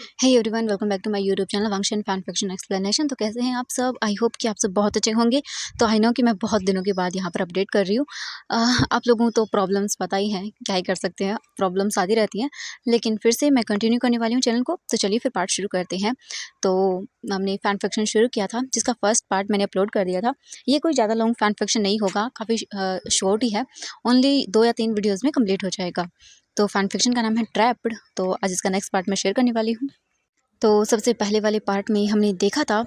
Hey everyone, welcome back to my YouTube channel वांगशन fan fiction explanation. तो कैसे हैं आप सब? आई होप कि आप सब बहुत अच्छे होंगे। तो आई नो कि मैं बहुत दिनों के बाद यहाँ पर अपडेट कर रही हूँ। आप लोगों को तो प्रॉब्लम्स पता ही हैं, क्या ही कर सकते हैं, प्रॉब्लम्स आती रहती हैं। लेकिन फिर से मैं कंटिन्यू करने वाली हूँ चैनल को। तो चलिए फिर पार्ट शुरू करते हैं। तो हमने फैन फिक्शन शुरू किया था, जिसका फर्स्ट पार्ट मैंने अपलोड कर दिया था। ये कोई ज़्यादा लॉन्ग फैन फिक्शन नहीं होगा, काफ़ी शॉर्ट ही है। ओनली 2 या 3 वीडियोज़ में कम्प्लीट हो जाएगा। तो फैन फिक्शन का नाम है ट्रैप्ड। तो आज इसका नेक्स्ट पार्ट मैं शेयर करने वाली हूँ। तो सबसे पहले वाले पार्ट में हमने देखा था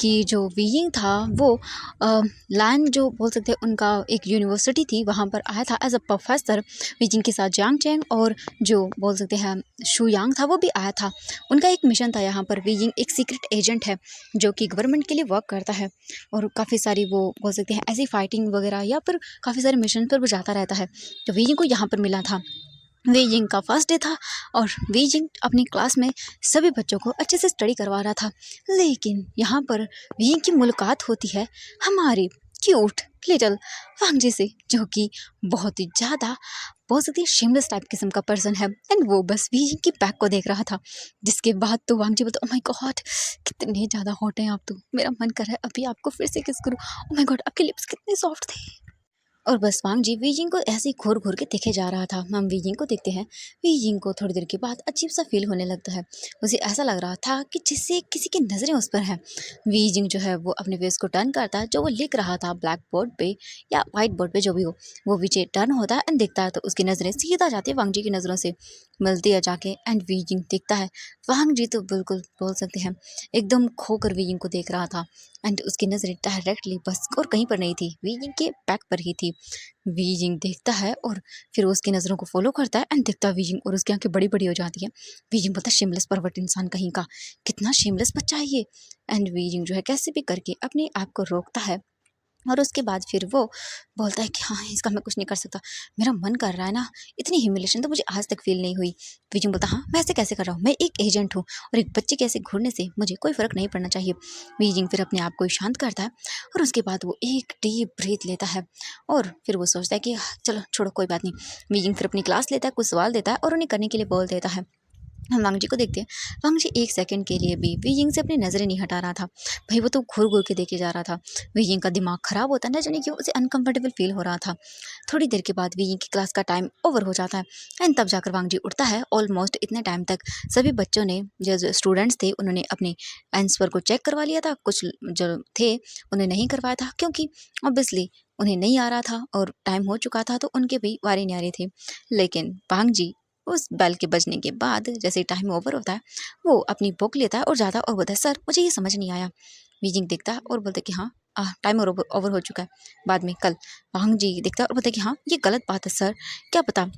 कि जो वीइंग था वो लैंड जो बोल सकते हैं उनका एक यूनिवर्सिटी थी, वहाँ पर आया था एज अ प्रोफेसर वीजिंग के साथ। जियांग चैंग और जो बोल सकते हैं शू यांग था वो भी आया था। उनका एक मिशन था यहाँ पर। वीइंग एक सीक्रेट एजेंट है जो कि गवर्नमेंट के लिए वर्क करता है और काफ़ी सारी वो बोल सकते हैं ऐसी फाइटिंग वगैरह या फिर काफ़ी सारे मिशन पर वो जाता रहता है। तो वीइंग को यहाँ पर मिला था। वीजिंग का फर्स्ट डे था और वीजिंग अपनी क्लास में सभी बच्चों को अच्छे से स्टडी करवा रहा था। लेकिन यहाँ पर वीजिंग की मुलाकात होती है हमारे क्यूट लिटिल वांगजी से, जो कि बहुत ही ज़्यादा बहुत सकती है शेमलेस टाइप किस्म का पर्सन है। एंड वो बस वीजिंग की बैक को देख रहा था। जिसके बाद तो वांगजी बोलता, ओ माय गॉड, कितने ज़्यादा हॉट हैं आप तो, मेरा मन कर रहा है अभी आपको फिर से किस करूँ। ओ माय गॉड, आपके लिप्स कितने सॉफ्ट थे। और बस वांगजी वीजिंग को ऐसे ही घूर घूर के देखे जा रहा था। हम वीजिंग को देखते हैं। वीजिंग को थोड़ी देर के बाद अजीब सा फील होने लगता है। उसे ऐसा लग रहा था कि जिससे किसी की नज़रें उस पर हैं। वीजिंग जो है वो अपने फेस को टर्न करता है, जो वो लिख रहा था ब्लैक बोर्ड पे या वाइट बोर्ड पे जो भी हो। वो पीछे टर्न होता है एंड देखता है तो उसकी नज़रें सीधा जाती है वांगजी की नज़रों से, मिलती है जाके। एंड वीजिंग देखता है वांगजी तो बिल्कुल बोल सकते हैं एकदम खोकर वीजिंग को देख रहा था। एंड उसकी नज़रें डायरेक्टली बस और कहीं पर नहीं थी, वीजिंग के बैक पर ही थी। वीजिंग देखता है और फिर उसकी नज़रों को फॉलो करता है एंड देखता है वीजिंग और उसकी आंखें बड़ी बड़ी हो जाती हैं। वीजिंग बोलता है, शेमलेस परवर्ट इंसान कहीं का, कितना शेमलेस बच्चा है ये। एंड वीजिंग जो है कैसे भी करके अपने आप को रोकता है और उसके बाद फिर वो बोलता है कि हाँ, इसका मैं कुछ नहीं कर सकता, मेरा मन कर रहा है ना। इतनी ह्यूमिलेशन तो मुझे आज तक फील नहीं हुई। वीजिंग बोलता, हाँ मैं ऐसे कैसे कर रहा हूँ, मैं एक एजेंट हूँ और एक बच्चे के ऐसे घूरने से मुझे कोई फ़र्क नहीं पड़ना चाहिए। वीजिंग फिर अपने आप को शांत करता है और उसके बाद वो एक डीप ब्रीथ लेता है और फिर वो सोचता है कि चलो छोड़ो कोई बात नहीं। वीजिंग फिर अपनी क्लास लेता है, कुछ सवाल देता है और उन्हें करने के लिए बोल देता है। हम वांगजी को देखते हैं। वांगजी एक सेकंड के लिए भी वीजिंग से अपनी नज़रें नहीं हटा रहा था। भाई वो तो घूर घूर के देखे जा रहा था। वीजिंग का दिमाग खराब होता है, ना जाने क्यों उसे अनकंफर्टेबल फील हो रहा था। थोड़ी देर के बाद वीजिंग की क्लास का टाइम ओवर हो जाता है एंड तब जाकर वांगजी उठता है। ऑलमोस्ट इतने टाइम तक सभी बच्चों ने, जो स्टूडेंट्स थे, उन्होंने अपने आंसर को चेक करवा लिया था। कुछ जो थे उन्हें नहीं करवाया था क्योंकि ऑब्वियसली उन्हें नहीं आ रहा था और टाइम हो चुका था, तो उनके भी वारे न्यारे थे। लेकिन वांगजी उस बेल के बजने के बाद जैसे टाइम ओवर होता है, वो अपनी बुक लेता है और जाता है और बोलता है, सर मुझे ये समझ नहीं आया। वीजिंग देखता है और बोलता है कि हाँ, टाइम ओवर हो चुका है, बाद में कल। वांग जी देखता है और बोलता है कि हाँ ये गलत बात है सर, क्या पता।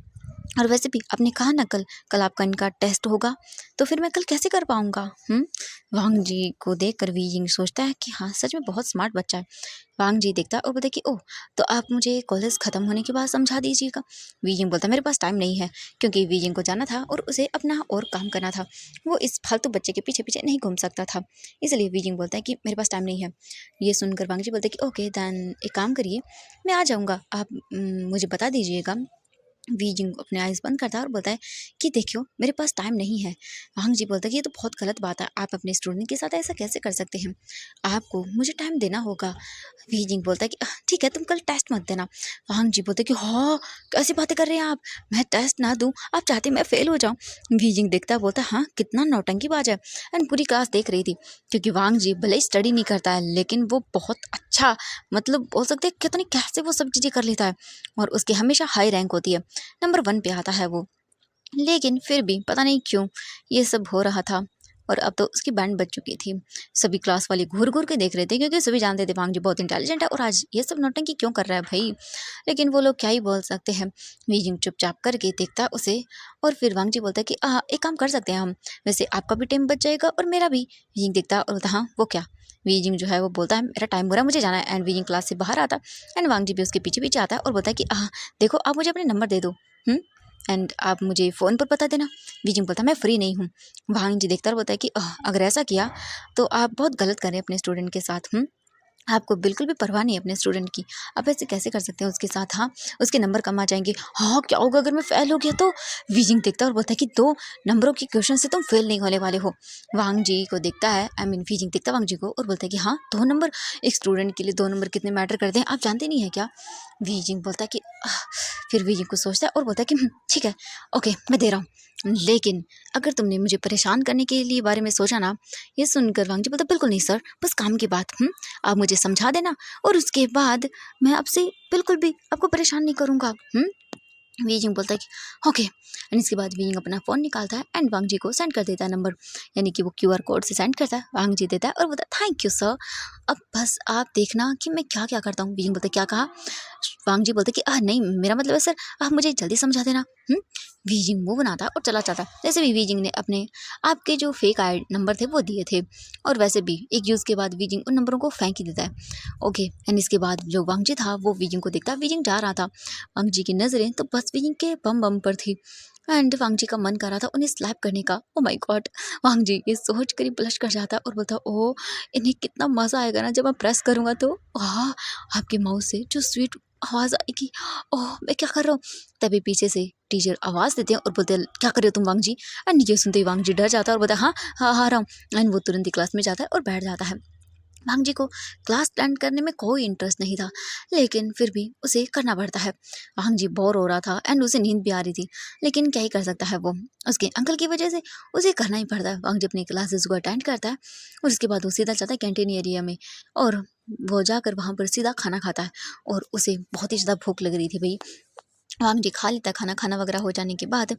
और वैसे भी आपने कहा ना कल कल आपका इनका टेस्ट होगा, तो फिर मैं कल कैसे कर पाऊंगा। वांग जी को देखकर वीजिंग सोचता है कि हाँ सच में बहुत स्मार्ट बच्चा है। वांग जी देखता है और बोलता है कि ओह, तो आप मुझे कॉलेज ख़त्म होने के बाद समझा दीजिएगा। वीजिंग बोलता है, मेरे पास टाइम नहीं है, क्योंकि वीजिंग को जाना था और उसे अपना और काम करना था। वो इस फालतू बच्चे के पीछे पीछे नहीं घूम सकता था, इसलिए वीजिंग बोलता है कि मेरे पास टाइम नहीं है। ये सुनकर वांग जी बोलते हैं कि ओके देन एक काम करिए, मैं आ जाऊँगा, आप मुझे बता दीजिएगा। वीजिंग अपने आइज़ बंद करता है और बोलता है कि देखियो मेरे पास टाइम नहीं है। वांग जी बोलता है कि ये तो बहुत गलत बात है, आप अपने स्टूडेंट के साथ ऐसा कैसे कर सकते हैं, आपको मुझे टाइम देना होगा। वीजिंग बोलता है कि ठीक है तुम कल टेस्ट मत देना। वांग जी बोलते हैं कि हाँ कैसी बातें कर रहे हैं आप, मैं टेस्ट ना दूँ, आप चाहते मैं फेल हो जाऊँ। वीजिंग देखता है, बोलता है हाँ कितना नौटंकीबाज है। एंड पूरी क्लास देख रही थी, क्योंकि वांग जी भले ही स्टडी नहीं करता है लेकिन वो बहुत अच्छा, मतलब बोल सकते हैं कितनी कैसे वो सब चीज़ें कर लेता है और उसकी हमेशा हाई रैंक होती है, नंबर 1 पे आता है वो। लेकिन फिर भी पता नहीं क्यों ये सब हो रहा था और अब तो उसकी बैंड बज चुकी थी। सभी क्लास वाले घूर-घूर के देख रहे थे, क्योंकि सभी जानते थे वांग जी बहुत इंटेलिजेंट है और आज ये सब नौटंकी क्यों कर रहा है भई। लेकिन वो लोग क्या ही बोल सकते हैं। वीजिंग चुपचाप करके देखता है उसे और फिर वांग जी बोलता है कि एक काम कर सकते हैं हम, वैसे आपका भी टाइम बच जाएगा और मेरा भी। वीजिंग देखता है और बोलता है, हाँ वो क्या? वीजिंग जो है वो बोलता है, मेरा टाइम हो रहा है, मुझे जाना है। एंड वीजिंग क्लास से बाहर आता है एंड वांग जी भी उसके पीछे-पीछे आता है और बोलता है कि देखो आप मुझे अपने नंबर दे दो। एंड आप मुझे फ़ोन पर बता देना। वीजिंग बोलता है, मैं फ्री नहीं हूँ। वांग जी देखता है और बोलता है कि अगर ऐसा किया तो आप बहुत गलत कर रहे हैं अपने स्टूडेंट के साथ। आपको बिल्कुल भी परवाह नहीं है अपने स्टूडेंट की। आप ऐसे कैसे कर सकते हैं उसके साथ? हाँ, उसके नंबर कम आ जाएँगे। हाँ, क्या होगा अगर मैं फ़ेल हो गया तो? वीजिंग देखता है और बोलता है कि 2 नंबरों के क्वेश्चन से तुम फ़ेल नहीं होने वाले हो। वांग जी को देखता है, आई मीन वीजिंग देखता है वांग जी को और बोलता है कि हाँ, 2 नंबर, एक स्टूडेंट के लिए 2 नंबर कितने मैटर करते हैं, आप जानते नहीं हैं क्या? वीजिंग बोलता है कि फिर वीजिंग कुछ सोचता है और बोलता है कि ठीक है, ओके, मैं दे रहा हूँ। लेकिन अगर तुमने मुझे परेशान करने के लिए बारे में सोचा ना, ये सुनकर वांग जी बोलता है, बिल्कुल नहीं सर, बस काम की बात। आप मुझे समझा देना और उसके बाद मैं आपसे बिल्कुल भी आपको परेशान नहीं करूँगा। वीजिंग बोलता है कि ओके, एंड इसके बाद वीजिंग अपना फ़ोन निकालता है एंड वांग जी को सेंड कर देता है नंबर, यानी कि वो क्यूआर कोड से सेंड करता है। वांग जी देता है और बोलता है थैंक यू सर, अब बस आप देखना कि मैं क्या क्या करता हूँ। वीजिंग बोलता है क्या कहा? वांग जी बोलते कि नहीं, मेरा मतलब है सर, आप मुझे जल्दी समझा देना। वीजिंग मुंह बनाता है और चला जाता है। जैसे भी वीजिंग ने अपने आपके जो फेक आई नंबर थे वो दिए थे, और वैसे भी एक यूज़ के बाद वीजिंग उन नंबरों को फेंक ही देता है। ओके, एंड इसके बाद जो वांग जी था वो वीजिंग को देखता है। वीजिंग जा रहा था, वांग जी की नज़रें तो बस वीजिंग के बम बम पर थी एंड वांग जी का मन कर रहा था उन्हें स्लैप करने का। Oh my God! वांग जी ये सोच कर ही ब्लश कर जाता है और बोलता है ओह! इन्हें कितना मज़ा आएगा ना जब मैं प्रेस करूँगा तो। आह! आपके माउथ से जो स्वीट आवाज़ आएगी। ओह! मैं क्या कर रहा हूँ? तभी पीछे से टीचर आवाज़ देते हैं और बोलते हैं क्या कर रहे हो तुम वांग जी? एंड ये सुनते ही वांग जी डर जाता है और बोलता है हाँ, हाँ, आ रहा हूँ। एंड वो तुरंत ही क्लास में जाता है और बैठ जाता है। वांग जी को क्लास अटेंड करने में कोई इंटरेस्ट नहीं था, लेकिन फिर भी उसे करना पड़ता है। वांग जी बोर हो रहा था एंड उसे नींद भी आ रही थी, लेकिन क्या ही कर सकता है वो, उसके अंकल की वजह से उसे करना ही पड़ता है। वांग जी अपनी क्लासेस को अटेंड करता है और उसके बाद वो सीधा जाता है कैंटीन एरिया में, और वो जाकर वहाँ पर सीधा खाना खाता है, और उसे बहुत ही ज़्यादा भूख लग रही थी भाई। वांग जी खा लेता है खाना, खाना वगैरह हो जाने के बाद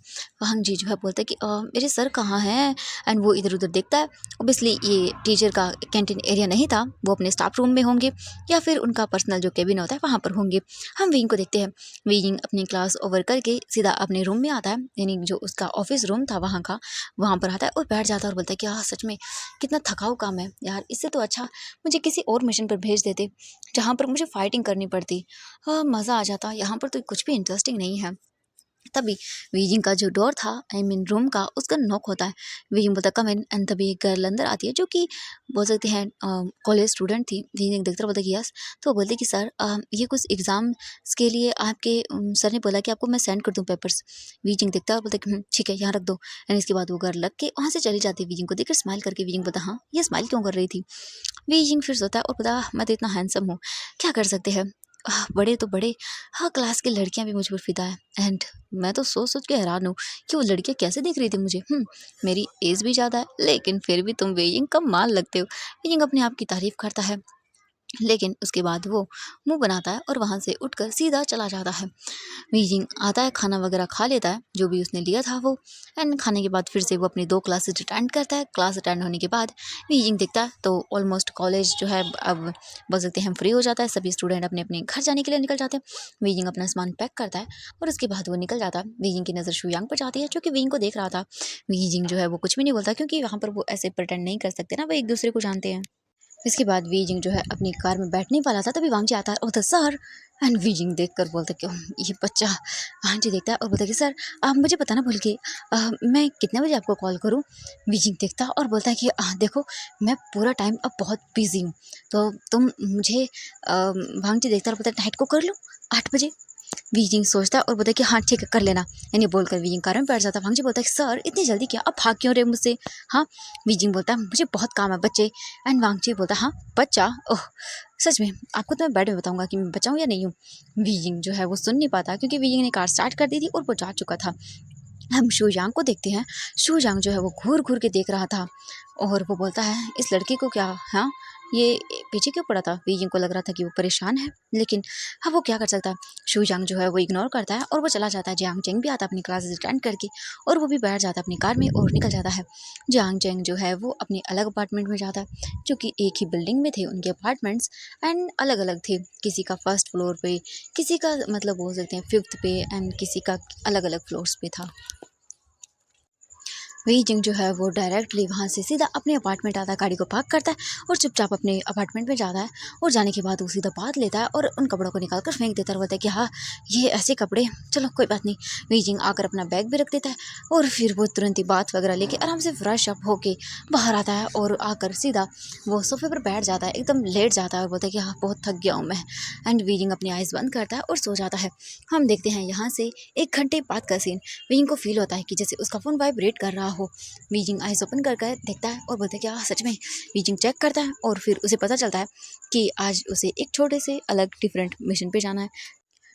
वांग जी जो है बोलता है कि मेरे सर कहाँ हैं? एंड वो इधर उधर देखता है। ओबियसली ये टीचर का कैंटीन एरिया नहीं था, वो अपने स्टाफ रूम में होंगे या फिर उनका पर्सनल जो केबिन होता है वहाँ पर होंगे। हम विंग को देखते हैं। विंग अपनी क्लास ओवर करके सीधा अपने रूम में आता है, यानी जो उसका ऑफिस रूम था वहाँ का, वहाँ पर आता है और बैठ जाता है और बोलता है कि सच में कितना थकाऊ काम है यार, इससे तो अच्छा मुझे किसी और मिशन पर भेज देते जहाँ पर मुझे फाइटिंग करनी पड़ती। मज़ा आ जाता, यहाँ पर तो कुछ भी इंटरेस्टिंग नहीं है। तभी वीजिंग का जो डोर था, आई मीन रूम का, उसका नॉक होता है। वीजिंग बोलता कम इन, एंड तभी एक गर्ल अंदर आती है जो कि बोल सकते हैं कॉलेज स्टूडेंट थी। वीजिंग देखते बोलता कि यस। तो वो बोलती कि सर ये कुछ एग्ज़ाम्स के लिए आपके सर ने बोला कि आपको मैं सेंड कर दूँ पेपर्स। वीजिंग देखता है और बोलता कि ठीक है, यहाँ रख दो। एंड इसके बाद वो गर्ल लग के वहाँ से चली जाती है। वीजिंग को देखकर स्माइल करके वीजिंग बोलता हाँ, ये स्माइल क्यों कर रही थी? बीजिंग फिर सोता है और पता मैं तो इतना हैंडसम हूँ, क्या कर सकते हैं? बड़े तो बड़े, हाँ, क्लास की लड़कियाँ भी मुझ पर फ़िदा है। एंड मैं तो सोच-सोच के हैरान हूँ कि वो लड़कियाँ कैसे देख रही थी मुझे। मेरी एज भी ज़्यादा है, लेकिन फिर भी तुम बीइंग कमाल लगते हो। बीइंग अपने आप की तारीफ़ करता है। लेकिन उसके बाद वो मुँह बनाता है और वहाँ से उठकर सीधा चला जाता है। बीजिंग आता है, खाना वगैरह खा लेता है, जो भी उसने लिया था वो, एंड खाने के बाद फिर से वो अपनी 2 क्लासेस अटेंड करता है। क्लास अटेंड होने के बाद बीजिंग देखता है तो ऑलमोस्ट कॉलेज जो है अब बोल सकते हैं फ्री हो जाता है। सभी स्टूडेंट अपने-अपने घर जाने के लिए निकल जाते हैं। बीजिंग अपना सामान पैक करता है और उसके बाद वो निकल जाता है। बीजिंग की नज़र शुयांग पर जाती है, जो कि बीजिंग को देख रहा था। बीजिंग जो है वो कुछ भी नहीं बोलता, क्योंकि वहाँ पर वो ऐसे प्रिटेंड नहीं कर सकते ना, वो एक-दूसरे को जानते हैं। इसके बाद वीजिंग जो है अपनी कार में बैठने ही वाला था, तभी वांगजी आता है और बोलता है सर। एंड वीजिंग देखकर बोलता है कि ये बच्चा। वांगजी देखता है और बोलता है कि सर आप मुझे बताना भूल गए, मैं कितने बजे आपको कॉल करूं? वीजिंग देखता है और बोलता है कि देखो, मैं पूरा टाइम अब बहुत बिजी हूँ, तो तुम मुझे वांगजी देखता है और बोलता है नाइट को कर लो 8 बजे। वीजिंग सोचता है और बोलता है कि हाँ ठीक है, कर लेना। यानी बोलकर वीजिंग कार में बैठ जाता है। वांगजी बोलता है कि सर इतनी जल्दी क्या, आप भाग क्यों रहे हो मुझसे? हाँ। वीजिंग बोलता है मुझे बहुत काम है बच्चे। एंड वांगजी बोलता है हाँ बच्चा, ओह सच में आपको तो मैं बैठ में बताऊंगा कि मैं बच्चा हूँ या नहीं हूँ। वीजिंग जो है वो सुन नहीं पाता, क्योंकि वीजिंग ने कार स्टार्ट कर दी थी और वो जा चुका था। हम शुयांग को देखते हैं। शुयांग जो है वो घूर घूर के देख रहा था और वो बोलता है इस लड़के को क्या, हाँ, ये पीछे क्यों पड़ा था? वीजिंग को लग रहा था कि वो परेशान है, लेकिन हाँ वो क्या कर सकता है। शुयांग जो है वो इग्नोर करता है और वो चला जाता है। जियांग चेंग भी आता है अपनी क्लासेस अटेंड करके, और वो भी बैठ जाता है अपनी कार में और निकल जाता है। जियांग चेंग जो है वो अपने अलग अपार्टमेंट में जाता है, जो कि एक ही बिल्डिंग में थे उनके अपार्टमेंट्स, एंड अलग अलग थे। किसी का फर्स्ट फ्लोर पे, किसी का मतलब बोल सकते हैं फिफ्थ पे, एंड किसी का अलग अलग फ्लोर्स पे था। वही जिंग जो है वो डायरेक्टली वहाँ से सीधा अपने अपार्टमेंट आता है, गाड़ी को पार्क करता है और चुपचाप अपने अपार्टमेंट में जाता है। और जाने के बाद वो सीधा बात लेता है और उन कपड़ों को निकाल कर फेंक देता है और बोलता है कि हाँ, ये ऐसे कपड़े, चलो कोई बात नहीं। वही जिंग आकर अपना बैग भी रख देता है और फिर वो तुरंत ही बात वगैरह लेके आराम से फ्रेश अप होके बाहर आता है और आकर सीधा वो सोफे पर बैठ जाता है, एकदम लेट जाता है और बोलता है कि हाँ, बहुत थक गया हूँ मैं। एंड वीजिंग अपनी आइज़ बंद करता है और सो जाता है। हम देखते हैं यहाँ से 1 घंटे बाद का सीन। वीजिंग को फील होता है कि जैसे उसका फ़ोन वाइब्रेट कर रहा हो। वीजिंग आइज़ ओपन कर कर देखता है और बोलता है कि हाँ, सच में। वीजिंग चेक करता है और फिर उसे पता चलता है कि आज उसे एक छोटे से अलग डिफरेंट मिशन पे जाना है।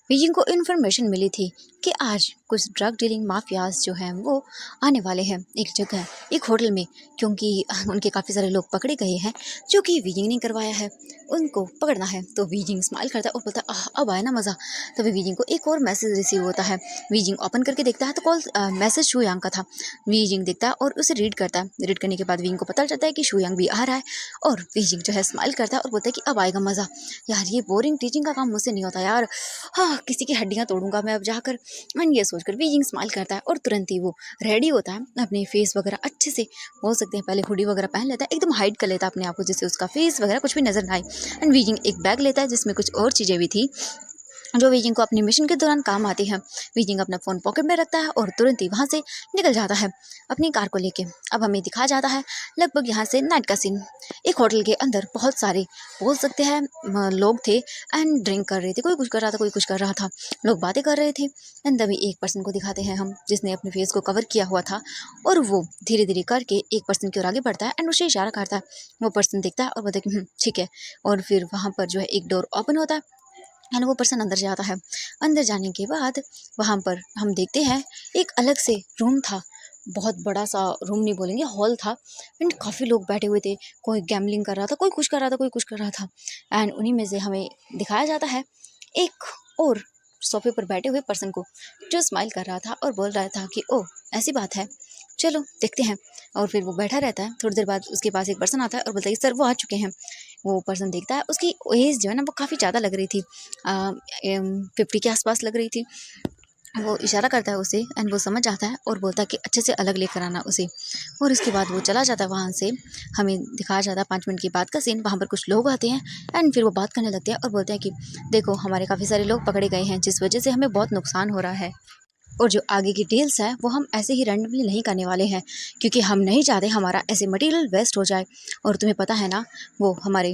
बीजिंग को इन्फॉर्मेशन मिली थी कि आज कुछ ड्रग डीलिंग माफियाज जो हैं वो आने वाले हैं एक जगह, एक होटल में, क्योंकि उनके काफ़ी सारे लोग पकड़े गए हैं जो कि बीजिंग ने करवाया है, उनको पकड़ना है। तो बीजिंग स्माइल करता है और बोलता है, अब आया ना मज़ा। तभी बीजिंग को एक और मैसेज रिसीव होता है। बीजिंग ओपन करके देखता है तो कॉल मैसेज शुयांग का था। बीजिंग देखता है और उसे रीड करता है। रीड करने के बाद बीजिंग को पता चलता है कि शुयांग भी आ रहा है और बीजिंग जो है स्माइल करता है और बोलता है कि अब आएगा मज़ा। यार, ये बोरिंग टीचिंग का काम मुझसे नहीं होता यार, हाँ, किसी की हड्डियाँ तोड़ूंगा मैं अब जाकर। एंड ये सोचकर बीजिंग स्माइल करता है और तुरंत ही वो रेडी होता है, अपने फेस वगैरह अच्छे से, बोल सकते हैं पहले हुडी वगैरह पहन लेता है, एकदम हाइड कर लेता है अपने आप को जिससे उसका फेस वगैरह कुछ भी नजर ना आए। एंड बीजिंग एक बैग लेता है जिसमें कुछ और चीज़ें भी थी जो बीजिंग को अपने मिशन के दौरान काम आती है। बीजिंग अपना फ़ोन पॉकेट में रखता है और तुरंत ही वहाँ से निकल जाता है अपनी कार को लेके। अब हमें दिखाया जाता है लगभग यहाँ से नाइट का सीन। एक होटल के अंदर बहुत सारे, बोल सकते हैं लोग थे एंड ड्रिंक कर रहे थे, कोई कुछ कर रहा था, कोई कुछ कर रहा था, लोग बातें कर रहे थे। एंड तभी एक पर्सन को दिखाते हैं हम जिसने अपने फेस को कवर किया हुआ था और वो धीरे धीरे करके एक पर्सन की ओर आगे बढ़ता है एंड उसे इशारा करता है। वो पर्सन देखता है और बोलता है कि ठीक है। और फिर वहाँ पर जो है एक डोर ओपन होता है एंड वो पर्सन अंदर जाता है। अंदर जाने के बाद वहाँ पर हम देखते हैं एक अलग से रूम था, बहुत बड़ा सा रूम नहीं बोलेंगे, हॉल था। एंड काफ़ी लोग बैठे हुए थे, कोई गैम्बलिंग कर रहा था, कोई कुछ कर रहा था, कोई कुछ कर रहा था। एंड उन्हीं में से हमें दिखाया जाता है एक और सोफे पर बैठे हुए पर्सन को जो स्माइल कर रहा था और बोल रहा था कि ओह, ऐसी बात है, चलो देखते हैं। और फिर वो बैठा रहता है। थोड़ी देर बाद उसके पास एक पर्सन आता है और बोलता है कि सर वो आ चुके हैं। वो पर्सन देखता है, उसकी एज जो है ना वो काफ़ी ज़्यादा लग रही थी, 50 के आसपास लग रही थी। वो इशारा करता है उसे एंड वो समझ जाता है और बोलता है कि अच्छे से अलग लेकर आना उसे। और इसके बाद वो चला जाता है वहाँ से। हमें दिखाया जाता है 5 मिनट के बाद का सीन। वहाँ पर कुछ लोग आते हैं एंड फिर वो बात करने लगते हैं और बोलते हैं कि देखो, हमारे काफ़ी सारे लोग पकड़े गए हैं जिस वजह से हमें बहुत नुकसान हो रहा है, और जो आगे की डील्स है वो हम ऐसे ही रैंडमली नहीं करने वाले हैं, क्योंकि हम नहीं चाहते हमारा ऐसे मटेरियल वेस्ट हो जाए। और तुम्हें पता है ना, वो हमारे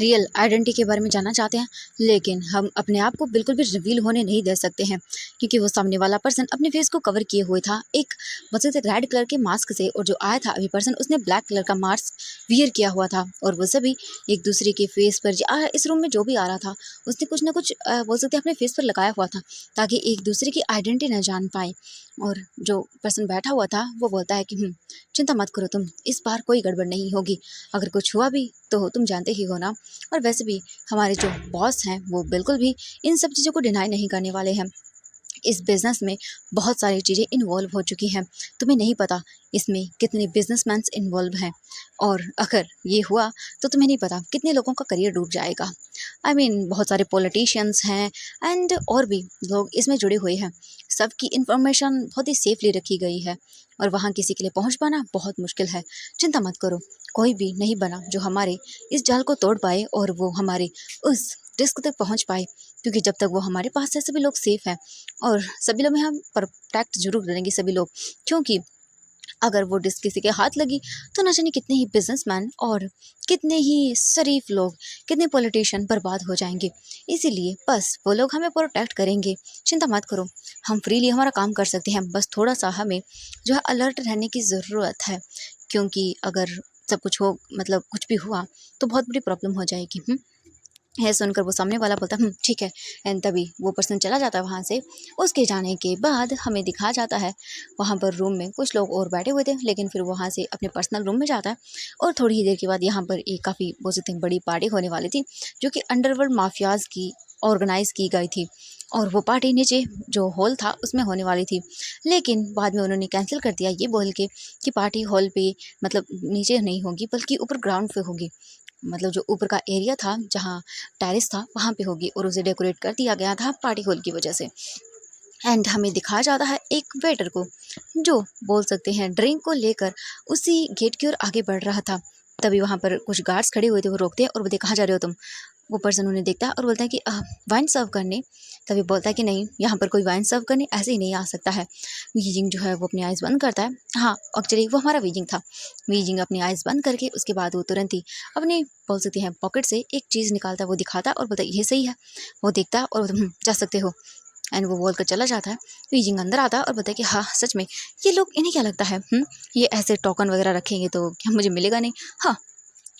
रियल आइडेंटिटी के बारे में जानना चाहते हैं, लेकिन हम अपने आप को बिल्कुल भी रिवील होने नहीं दे सकते हैं, क्योंकि वो सामने वाला पर्सन अपने फेस को कवर किए हुए था एक वजह से रेड कलर के मास्क से, और जो आया था अभी पर्सन उसने ब्लैक कलर का मास्क वियर किया हुआ था। और वो सभी एक दूसरे के फेस पर इस रूम में जो भी आ रहा था उसने कुछ ना कुछ बोल सकते हैं अपने फेस पर लगाया हुआ था, ताकि एक दूसरे की आइडेंटिटी न जान पाए। और जो पर्सन बैठा हुआ था वो बोलता है कि चिंता मत करो तुम, इस बार कोई गड़बड़ नहीं होगी, अगर कुछ हुआ भी तो तुम जानते ही हो ना। और वैसे भी हमारे जो बॉस हैं वो बिल्कुल भी इन सब चीज़ों को डिनाई नहीं करने वाले हैं। इस बिज़नेस में बहुत सारी चीज़ें इन्वॉल्व हो चुकी हैं, तुम्हें नहीं पता इसमें कितने बिजनेसमैन्स इन्वॉल्व हैं, और अगर ये हुआ तो तुम्हें नहीं पता कितने लोगों का करियर डूब जाएगा। बहुत सारे पॉलिटिशियंस हैं एंड और भी लोग इसमें जुड़े हुए हैं। सबकी इन्फॉर्मेशन बहुत ही सेफली रखी गई है और वहाँ किसी के लिए पहुँच पाना बहुत मुश्किल है। चिंता मत करो, कोई भी नहीं बना जो हमारे इस जाल को तोड़ पाए और वो हमारे उस रिस्क तक पहुँच पाए, क्योंकि जब तक वो हमारे पास है सभी लोग सेफ़ हैं और सभी लोग में हम प्रोटेक्ट जरूर करेंगे सभी लोग। क्योंकि अगर वो डिस्क किसी के हाथ लगी तो न जाने कितने ही बिजनेसमैन और कितने ही शरीफ लोग, कितने पॉलिटिशियन बर्बाद हो जाएंगे। इसीलिए बस वो लोग हमें प्रोटेक्ट करेंगे, चिंता मत करो, हम फ्रीली हमारा काम कर सकते हैं। बस थोड़ा सा हमें जो है अलर्ट रहने की ज़रूरत है, क्योंकि अगर सब कुछ हो, मतलब कुछ भी हुआ तो बहुत बड़ी प्रॉब्लम हो जाएगी। है सुनकर वो सामने वाला बोलता ठीक है। एंड तभी वो पर्सन चला जाता है वहाँ से। उसके जाने के बाद हमें दिखाया जाता है वहाँ पर रूम में कुछ लोग और बैठे हुए थे, लेकिन फिर वहाँ से अपने पर्सनल रूम में जाता है। और थोड़ी ही देर के बाद यहाँ पर एक काफ़ी बोल सकते हैं बड़ी पार्टी होने वाली थी, जो कि अंडरवर्ल्ड माफियाज की ऑर्गेनाइज की गई थी, और वो पार्टी नीचे जो हॉल था उसमें होने वाली थी। लेकिन बाद में उन्होंने कैंसिल कर दिया ये बोल के कि पार्टी हॉल पे, मतलब नीचे नहीं होगी बल्कि ऊपर ग्राउंड पे होगी, मतलब जो ऊपर का एरिया था जहाँ टेरेस था वहाँ पे होगी, और उसे डेकोरेट कर दिया गया था पार्टी हॉल की वजह से। एंड हमें दिखाया जाता है एक वेटर को, जो बोल सकते हैं ड्रिंक को लेकर उसी गेट की ओर आगे बढ़ रहा था। तभी वहाँ पर कुछ गार्ड्स खड़े हुए थे, वो रोकते हैं और बोलते कहाँ जा रहे हो तुम। वो पर्सन उन्हें देखता है और बोलता है कि वाइन सर्व करने। तभी बोलता है कि नहीं, यहाँ पर कोई वाइन सर्व करने ऐसे ही नहीं आ सकता है। वीजिंग जो है वो अपनी आइज़ बंद करता है। हाँ, एक्चुअली वो हमारा वीजिंग था। वीजिंग अपनी आइज़ बंद करके उसके बाद वो तुरंत ही अपने बोल सकते हैं पॉकेट से एक चीज़ निकालता है, वो दिखाता है और बोलता है ये सही है। वो देखता है और बोलता है, जा सकते हो। एंड वो बोल कर चला जाता है। वीजिंग अंदर आता है और बोलता है कि हाँ सच में ये लोग, इन्हें क्या लगता है, ये ऐसे टोकन वगैरह रखेंगे तो क्या मुझे मिलेगा नहीं। हाँ,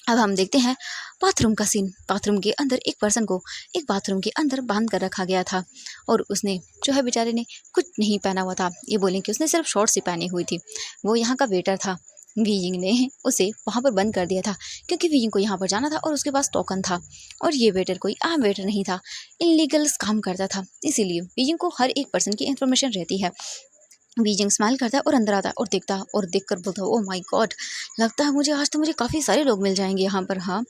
अब हम देखते हैं बाथरूम का सीन। बाथरूम के अंदर एक पर्सन को एक बाथरूम के अंदर बांध कर रखा गया था और उसने जो है बेचारे ने कुछ नहीं पहना हुआ था। ये बोलें कि उसने सिर्फ शॉर्ट्स ही पहनी हुई थी। वो यहाँ का वेटर था। वीइंग ने उसे वहाँ पर बंद कर दिया था क्योंकि वीइंग को यहाँ पर जाना था और उसके पास टोकन था। और ये वेटर कोई आम वेटर नहीं था, इलीगल काम करता था। इसीलिए वीइंग को हर एक पर्सन की इन्फॉर्मेशन रहती है। बीजिंग स्माइल करता है और अंदर आता है और देखता है और देखकर बोलता है ओह माय गॉड, लगता है मुझे आज तो मुझे काफ़ी सारे लोग मिल जाएंगे यहाँ पर। हाँ,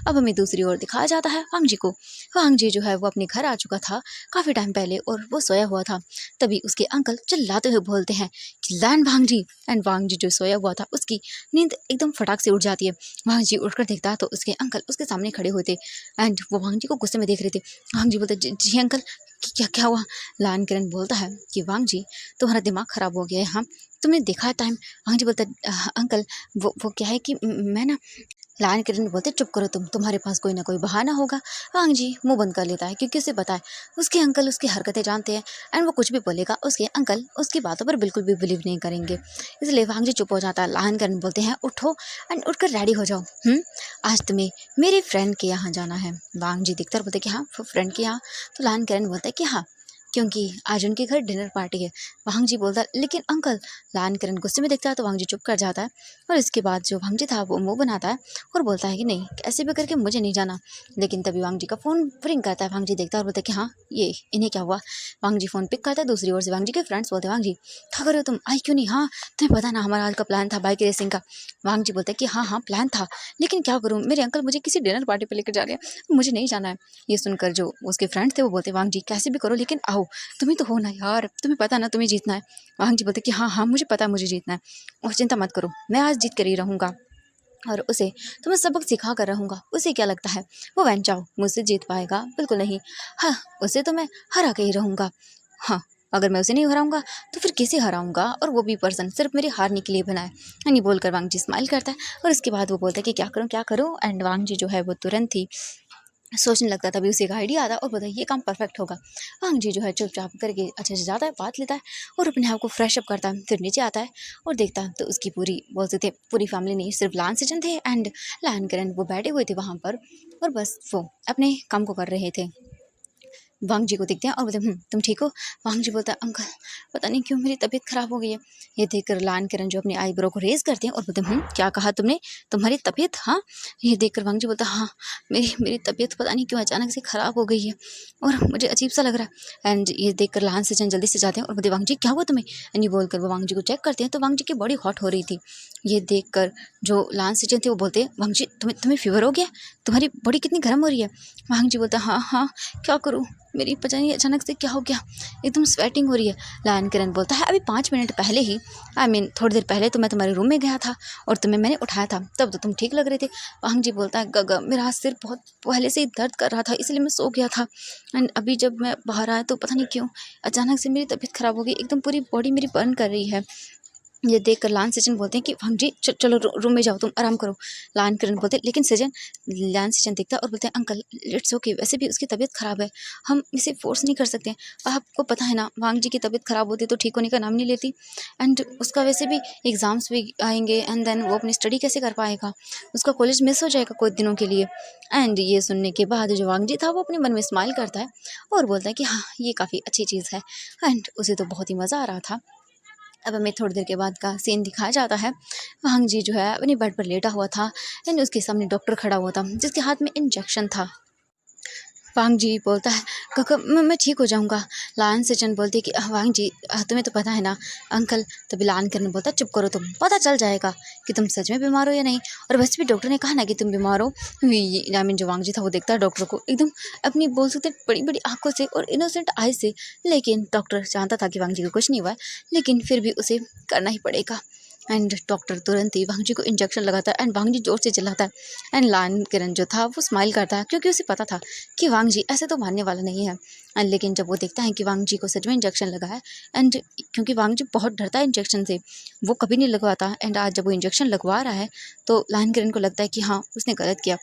अब हमें दूसरी ओर दिखाया जाता है वांग जी को। वांग जी जो है वो अपने घर आ चुका था काफ़ी टाइम पहले और वो सोया हुआ था। तभी उसके अंकल चिल्लाते हुए बोलते हैं कि लैंड वांग जी। एंड वांग जी जो सोया हुआ था उसकी नींद एकदम फटाक से उठ जाती है। वांग जी उठकर देखता है तो उसके अंकल उसके सामने खड़े हुए थे एंड वो वांग जी को गुस्से में देख रहे थे। वांग जी बोलते जी अंकल, क्या क्या हुआ। लान किरण बोलता है कि वांग जी तुम्हारा दिमाग ख़राब हो गया है। हाँ, तुमने देखा है टाइम। वांग जी बोलता है अंकल वो क्या है कि मैं ना। लायन किरण बोलते चुप करो तुम, तुम्हारे पास कोई ना कोई बहाना होगा। वांग जी मुंह बंद कर लेता है क्योंकि उसे पता है उसके अंकल उसकी हरकतें जानते हैं एंड वो कुछ भी बोलेगा उसके अंकल उसकी बातों पर बिल्कुल भी बिलीव नहीं करेंगे। इसलिए वांग जी चुप हो जाता है। लायन किरण बोलते हैं उठो एंड उठकर रेडी हो जाओ। आज तुम्हें मेरे फ्रेंड के यहाँ जाना है। वांग जी दिखकर बोलते कि हाँ फ्रेंड के यहाँ। तो लायन किरण बोलता है कि हाँ, क्योंकि आज उनके घर डिनर पार्टी है। वांग जी बोलता है लेकिन अंकल। लायन किरण गुस्से में देखता है तो वांग जी चुप कर जाता है और इसके बाद जो वांग जी था वो मुंह बनाता है और बोलता है कि नहीं, कैसे भी करके मुझे नहीं जाना। लेकिन तभी वांग जी का फ़ोन रिंग करता है। वांग जी देखता है और बोलता है कि हाँ ये इन्हें क्या हुआ। वांग जी फ़ोन पिक करता है। दूसरी ओर से वांग जी के फ्रेंड्स बोलते हैं वांग जी क्या कर रहे हो तुम, आई क्यों नहीं। हाँ, तुम्हें पता ना हमारा आज का प्लान था बाइक रेसिंग का। वांग जी बोलता है कि हाँ हाँ प्लान था, लेकिन क्या करूँ, मेरे अंकल मुझे किसी डिनर पार्टी पर लेकर जा रहे हैं, मुझे नहीं जाना है। ये सुनकर जो उसके फ्रेंड्स थे वो बोलते वांग जी कैसे भी करो लेकिन आओ, तुम्हें तो हो ना यार, तुम्हें पता ना तुम्हें जीतना है। वांग जी बोलते कि हाँ हाँ मुझे पता है मुझे जीतना है और चिंता मत करो, मैं आज जीत कर ही रहूँगा और उसे तुम्हें सबक सिखा कर रहूँगा। उसे क्या लगता है वो वैन चाओ मुझसे जीत पाएगा, बिल्कुल नहीं। हाँ, उसे तो मैं हरा के ही रहूँगा। हाँ, अगर मैं उसे नहीं हराऊंगा तो फिर किसे हराऊंगा, और वो भी पर्सन सिर्फ मेरे हारने के लिए बना है। यानी बोलकर वांग जी स्माइल करता है और उसके बाद वो बोलता है कि क्या करूँ। एंड वांग जी जो है वो तुरंत ही सोचने लगता है। तभी उसे एक आइडिया आता है और बोलता है ये काम परफेक्ट होगा। वांग जी जो है चुपचाप करके अच्छे से जाता है, बात लेता है और अपने आप को फ्रेश अप करता है। फिर नीचे आता है और देखता है तो उसकी पूरी बोल सकते हैं पूरी फैमिली नहीं, सिर्फ लान सेजन थे एंड लायन करण वो बैठे हुए थे वहाँ पर और बस वो अपने काम को कर रहे थे। वांग जी को देखते हैं और बोलते हैं तुम ठीक हो। वांग जी बोलता है अंकल पता नहीं क्यों मेरी तबीयत खराब हो गई है। ये देखकर लान किरण जो अपने आईब्रो को रेज करते हैं और बोलते हैं क्या कहा तुमने, तुम्हारी तबीयत। हाँ, ये देखकर वांग जी बोलता है हाँ, मेरी मेरी तबीयत पता नहीं क्यों अचानक से ख़राब हो गई है और मुझे अजीब सा लग रहा है। एंड ये देखकर लान सेजन जल्दी से जाते हैं और बोलते वांग जी क्या हुआ तुम्हें। एंड ये बोलकर वो वांग जी को चेक करते हैं तो वांग जी की बॉडी हॉट हो रही थी। ये देखकर जो लान सेजन थे वो बोलते हैं वांग जी तुम्हें तुम्हें फीवर हो गया, तुम्हारी बॉडी कितनी गर्म हो रही है। वांग जी बोलता है हाँ हाँ, क्या करूँ, मेरी पता नहीं अचानक से क्या हो गया, एकदम स्वेटिंग हो रही है। लायन किरण बोलता है अभी 5 मिनट पहले ही, थोड़ी देर पहले तो मैं तुम्हारे रूम में गया था और तुम्हें मैंने उठाया था, तब तो तुम ठीक लग रहे थे। वांग जी बोलता है गग मेरा सिर बहुत पहले से ही दर्द कर रहा था इसलिए मैं सो गया था एंड अभी जब मैं बाहर आया तो पता नहीं क्यों अचानक से मेरी तबीयत ख़राब हो गई, एकदम पूरी बॉडी मेरी बर्न कर रही है। ये देखकर लान सेजन बोलते हैं कि वांग जी चलो रूम में जाओ, तुम आराम करो। लान किरण बोलते हैं लेकिन सेजन। लान सेजन देखता है और बोलते हैं अंकल इट्स ओके, वैसे भी उसकी तबीयत ख़राब है, हम इसे फोर्स नहीं कर सकते। आपको पता है ना वांग जी की तबीयत ख़राब होती तो ठीक होने का नाम नहीं लेती एंड उसका वैसे भी एग्ज़ाम्स भी आएंगे एंड देन वो अपनी स्टडी कैसे कर पाएगा, उसका कॉलेज मिस हो जाएगा कुछ दिनों के लिए। एंड ये सुनने के बाद जो वांग जी था वो अपने मन में स्माइल करता है और बोलता है कि हाँ ये काफ़ी अच्छी चीज़ है एंड उसे तो बहुत ही मज़ा आ रहा था। अब हमें थोड़ी देर के बाद का सीन दिखाया जाता है। वांग जी जो है अपने बेड पर लेटा हुआ था एंड उसके सामने डॉक्टर खड़ा हुआ था जिसके हाथ में इंजेक्शन था। वांग जी बोलता है, "काका मैं ठीक हो जाऊँगा।" लान सेचन बोलती है कि वांग जी तुम्हें तो पता है ना अंकल।" तभी लान करन बोलता है, "चुप करो तुम, पता चल जाएगा कि तुम सच में बीमार हो या नहीं, और वैसे भी डॉक्टर ने कहा ना कि तुम बीमार हो।" आई मीन जो वांग जी था वो देखता है डॉक्टर को एकदम अपनी बोल सकते हैं बड़ी-बड़ी आँखों से और इनोसेंट आई से, लेकिन डॉक्टर जानता था कि वांग जी को कुछ नहीं हुआ है, लेकिन फिर भी उसे करना ही पड़ेगा। एंड डॉक्टर तुरंत ही वांग जी को इंजेक्शन लगाता है एंड वांग जी ज़ोर से चिल्लाता है एंड लान किरण जो था वो स्माइल करता है क्योंकि उसे पता था कि वांग जी ऐसे तो मानने वाला नहीं है। एंड लेकिन जब वो देखता है कि वांग जी को सच में इंजेक्शन लगा है एंड क्योंकि वांग जी बहुत डरता है इंजेक्शन से, वो कभी नहीं लगवाता एंड आज जब वो इंजेक्शन लगवा रहा है तो लान किरण को लगता है कि हाँ उसने गलत किया।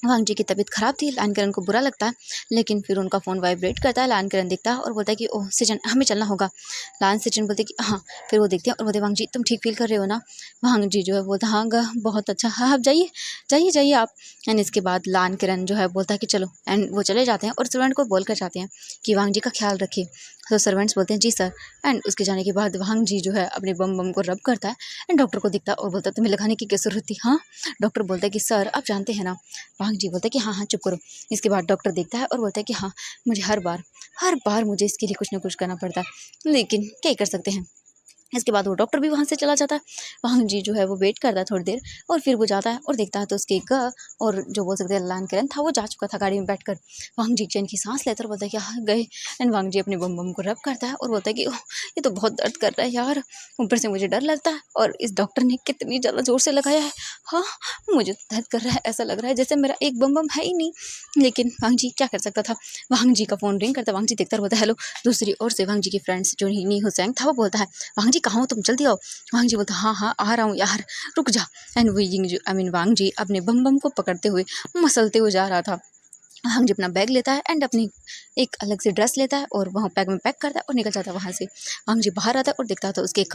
वांग जी की तबीयत ख़राब थी, लान किरण को बुरा लगता है, लेकिन फिर उनका फ़ोन वाइब्रेट करता है, लान किरण देखता है और बोलता है कि ओह सचिन हमें चलना होगा। लान सचिन बोलते हैं कि हाँ, फिर वो देखते हैं और बोलते हैं वांग जी तुम ठीक फ़ील कर रहे हो ना? वांग जी जो है बोलता है हाँ ग बहुत अच्छा, हाँ आप जाइए, जाइए जाइए आप। एंड इसके बाद लान किरण जो है बोलता है कि चलो, एंड वो चले जाते हैं और सर्वेंट को बोल कर जाते हैं कि वांग जी का ख्याल रखिए। तो सर्वेंट्स बोलते हैं जी सर। एंड उसके जाने के बाद वांग जी जो है अपने बम बम को रब करता है एंड डॉक्टर को दिखता है और बोलता है तुम्हें लगाने की क्या ज़रूरत थी हाँ? डॉक्टर बोलता है कि सर आप जानते हैं ना। वांग जी बोलता है कि हाँ हाँ चुप करो। इसके बाद डॉक्टर देखता है और बोलता है कि हाँ मुझे हर बार मुझे इसके लिए कुछ ना कुछ करना पड़ता है, लेकिन क्या ही कर सकते हैं। इसके बाद वो डॉक्टर भी वहाँ से चला जाता है। वांग जी जो है वो वेट करता है थोड़ी देर और फिर वो जाता है और देखता है तो उसके और जो बोल सकते हैं लान किरण था वो जा चुका था गाड़ी में बैठकर। वांग जी चैन की सांस लेता और बोलता है कि हाँ गए। एंड वांग जी अपने बम बम को रब करता है और बोलता है कि ओह ये तो बहुत दर्द कर रहा है यार, ऊपर से मुझे डर लगता है और इस डॉक्टर ने कितनी ज़्यादा ज़ोर से लगाया है। हाँ मुझे तो दर्द कर रहा है, ऐसा लग रहा है जैसे मेरा एक बम बम है ही नहीं। लेकिन वांग जी क्या कर सकता था। वांग जी का फ़ोन रिंग करता है, वांग जी देखता और बोलता है हेलो। दूसरी ओर से वांग जी की फ्रेंड्स जो नी हुसैन था वो बोलता है वांग जी कहाँ हो तुम, जल्दी आओ। वांग जी बोलता हाँ हाँ आ रहा हूँ यार, रुक जा। एंड वीजिंग जो आई मीन वांग जी अपने बम बम को पकड़ते हुए मसलते हुए जा रहा था। वांग जी अपना बैग लेता है एंड अपनी एक अलग से ड्रेस लेता है और वहाँ बैग में पैक करता है और निकल जाता है वहाँ से। वांग जी बाहर आता है और देखता है तो उसके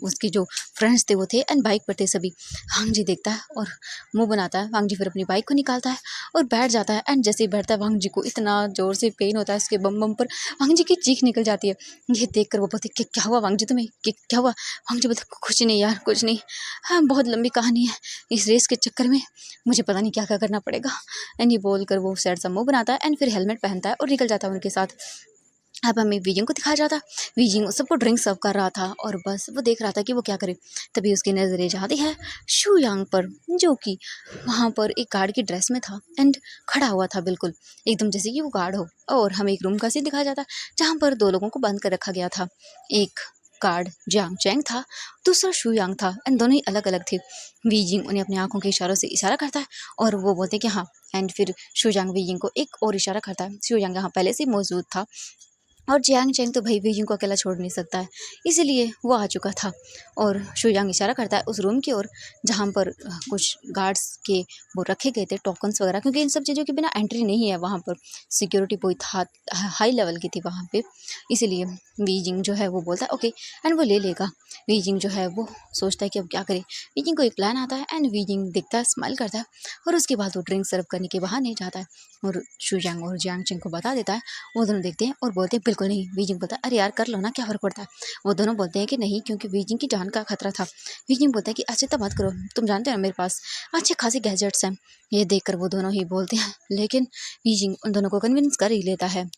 उसके जो फ्रेंड्स थे वो थे एंड बाइक पर थे सभी। वांग जी देखता है और मुंह बनाता है। वांग जी फिर अपनी बाइक को निकालता है और बैठ जाता है एंड जैसे ही बैठता है वांग जी को इतना ज़ोर से पेन होता है उसके बम बम पर, वांग जी की चीख निकल जाती है। ये देख कर वो बोलते क्या हुआ वांग जी तुम्हें, क्या हुआ? वांग जी बोलते कुछ नहीं यार कुछ नहीं। हाँ बहुत लंबी कहानी है, इस रेस के चक्कर में मुझे पता नहीं क्या क्या करना पड़ेगा। एंड ये बोलकर वो सैड सा मुंह बनाता है एंड फिर हेलमेट पहनता है और निकल जाता है उनके साथ। अब हमें वीजिंग को दिखाया जाता। वीजिंग सबको ड्रिंक सर्व कर रहा था और बस वो देख रहा था कि वो क्या करे। तभी उसकी नज़रें जाती है शू यांग पर, जो कि वहाँ पर एक गार्ड की ड्रेस में था एंड खड़ा हुआ था बिल्कुल एकदम जैसे कि वो गार्ड हो। और हमें एक रूम का सीन दिखाया जाता जहाँ पर दो लोगों को बंद कर रखा गया था। एक गार्ड जियांग चैंग था, दूसरा शू यांग था एंड दोनों ही अलग अलग थे। वीजिंग उन्हें अपनी आंखों के इशारों से इशारा करता है और वो बोलते हैं कि हाँ। एंड फिर शू यांग वीजिंग को एक और इशारा करता है। शू यांग यहाँ पहले से मौजूद था और जियांग चैंग तो भाई वीजिंग को अकेला छोड़ नहीं सकता है, इसीलिए वो आ चुका था। और शू यांग इशारा करता है उस रूम की ओर जहाँ पर कुछ गार्ड्स के वो रखे गए थे टोकन्स वगैरह, क्योंकि इन सब चीज़ों के बिना एंट्री नहीं है वहाँ पर। सिक्योरिटी बहुत हाई लेवल की थी वहाँ पे, इसीलिए वीजिंग जो है वो बोलता है ओके एंड वो ले लेगा। वीजिंग जो है वो सोचता है कि अब क्या करे। वीजिंग को एक प्लान आता है एंड वीजिंग देखता है स्माइल करता है और उसके बाद वो ड्रिंक सर्व करने के बहाने जाता है और शू यांग और जियांग चैंग को बता देता है। वो दोनों देखते हैं और बोलते हैं बिल्कुल नहीं। वीजिंग बोलता है अरे यार कर लो ना, क्या फ़र्क पड़ता है। वो दोनों बोलते हैं कि नहीं, क्योंकि वीजिंग की जान का खतरा था। वीजिंग बोलता है कि अच्छा तब मत करो, तुम जानते हो ना मेरे पास अच्छे खासे गैजेट्स हैं। ये देखकर वो दोनों ही बोलते हैं, लेकिन वीजिंग उन दोनों को कन्विंस कर ही लेता है।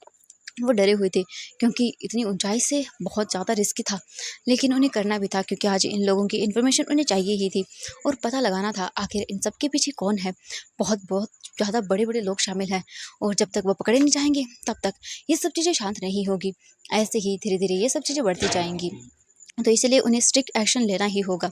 वो डरे हुए थे क्योंकि इतनी ऊंचाई से बहुत ज़्यादा रिस्की था, लेकिन उन्हें करना भी था क्योंकि आज इन लोगों की इन्फॉर्मेशन उन्हें चाहिए ही थी और पता लगाना था आखिर इन सब के पीछे कौन है। बहुत बहुत ज़्यादा बड़े बड़े लोग शामिल हैं और जब तक वो पकड़े नहीं जाएंगे तब तक ये सब चीज़ें शांत नहीं होगी। ऐसे ही धीरे धीरे ये सब चीज़ें बढ़ती जाएंगी, तो इसलिए उन्हें स्ट्रिक्ट एक्शन लेना ही होगा।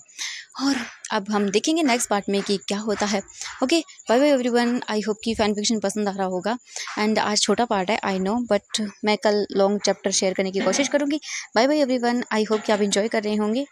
और अब हम देखेंगे नेक्स्ट पार्ट में कि क्या होता है। Okay bye bye everyone, I hope कि फैन फिक्शन पसंद आ रहा होगा। एंड आज छोटा पार्ट है आई नो, बट मैं कल लॉन्ग चैप्टर शेयर करने की कोशिश करूँगी। Bye bye everyone, I hope कि आप इंजॉय कर रहे होंगे।